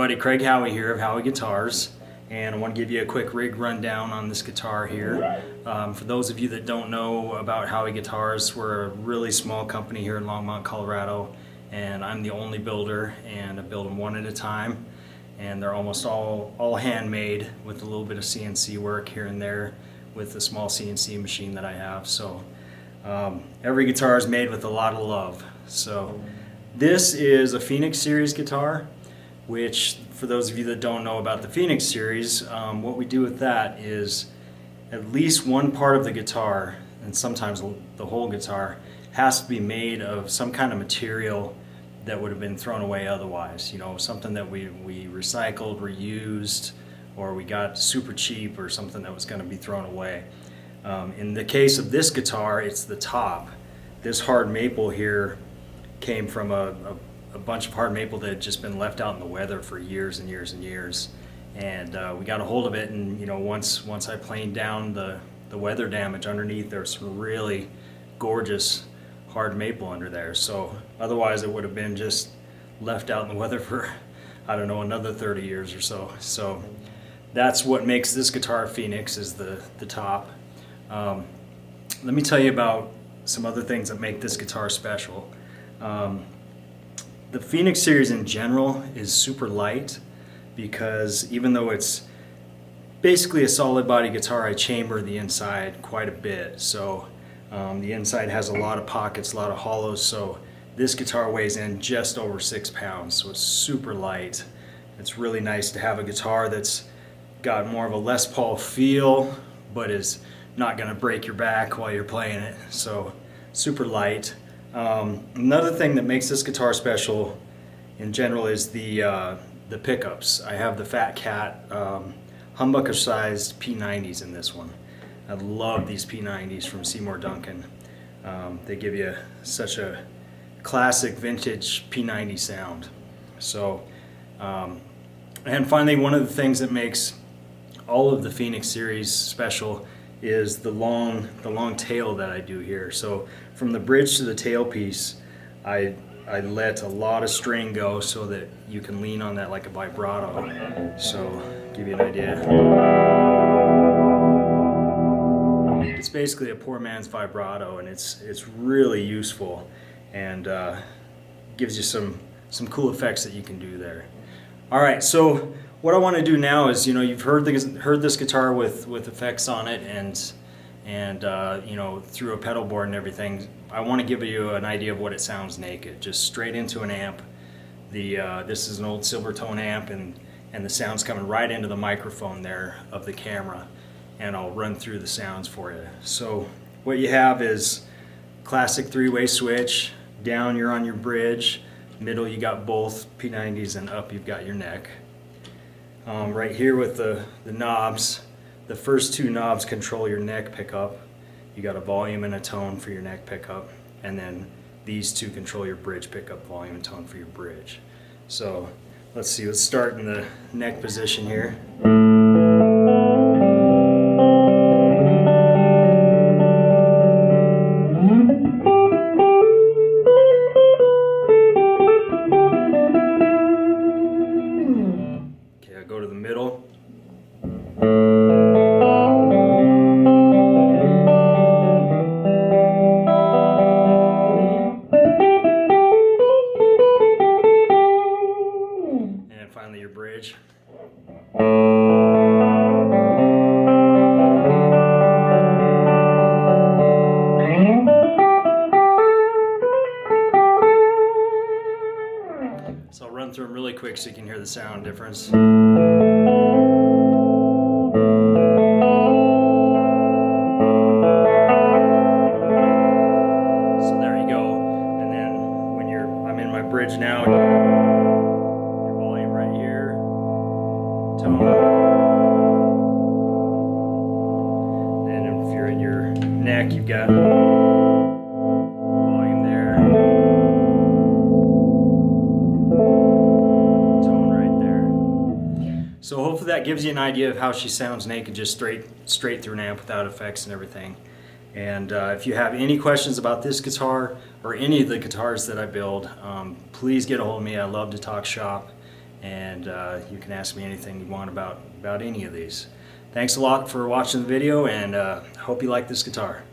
everybody, Craig Howie here of Howie Guitars, and I want to give you a quick rig rundown on this guitar here. For those of you that don't know about Howie Guitars, we're a really small company here in Longmont, Colorado, and I'm the only builder, and I build them one at a time, and they're almost all handmade with a little bit of CNC work here and there with the small CNC machine that I have. So every guitar is made with a lot of love. So this is a Phoenix Series guitar, which for those of you that don't know about the Phoenix Series, what we do with that is at least one part of the guitar, and sometimes the whole guitar, has to be made of some kind of material that would have been thrown away otherwise. You know, something that we recycled, reused, or we got super cheap, or something that was going to be thrown away. In the case of this guitar, it's the top. This hard maple here came from a bunch of hard maple that had just been left out in the weather for years and years and years. And we got a hold of it, and you know, once I planed down the weather damage underneath, there's some really gorgeous hard maple under there. So otherwise it would have been just left out in the weather for, I don't know, another 30 years or so. So that's what makes this guitar Phoenix, is the top. Let me tell you about some other things that make this guitar special. The Phoenix Series in general is super light, because even though it's basically a solid body guitar, I chamber the inside quite a bit. So the inside has a lot of pockets, a lot of hollows. So this guitar weighs in just over 6 pounds, so it's super light. It's really nice to have a guitar that's got more of a Les Paul feel, but is not going to break your back while you're playing it. So super light. Another thing that makes this guitar special in general is the pickups. I have the Fat Cat humbucker sized P90s in this one. I love these P90s from Seymour Duncan. They give you such a classic vintage P90 sound. So, and finally, one of the things that makes all of the Phoenix Series special is the long tail that I do here. So from the bridge to the tailpiece, I let a lot of string go so that you can lean on that like a vibrato. So give you an idea. It's basically a poor man's vibrato, and it's really useful, and gives you some cool effects that you can do there. All right, so what I want to do now is, you know, you've heard this guitar with effects on it, and you know, through a pedal board and everything. I want to give you an idea of what it sounds naked, just straight into an amp. This is an old Silvertone amp, and the sound's coming right into the microphone there of the camera, and I'll run through the sounds for you. So what you have is classic 3-way switch. Down you're on your bridge, middle you got both P90s, and up you've got your neck. Right here with the knobs, the first 2 knobs control your neck pickup. You got a volume and a tone for your neck pickup, and then these 2 control your bridge pickup, volume and tone for your bridge. So let's see, let's start in the neck position here. Go to the middle. And finally your bridge. So I'll run through them really quick so you can hear the sound difference. Bridge now, your volume right here, tone, and if you're in your neck, you've got volume there, tone right there. So hopefully that gives you an idea of how she sounds naked, just straight through an amp without effects and everything. And if you have any questions about this guitar or any of the guitars that I build, please get a hold of me. I love to talk shop, and you can ask me anything you want about any of these. Thanks a lot for watching the video, and hope you like this guitar.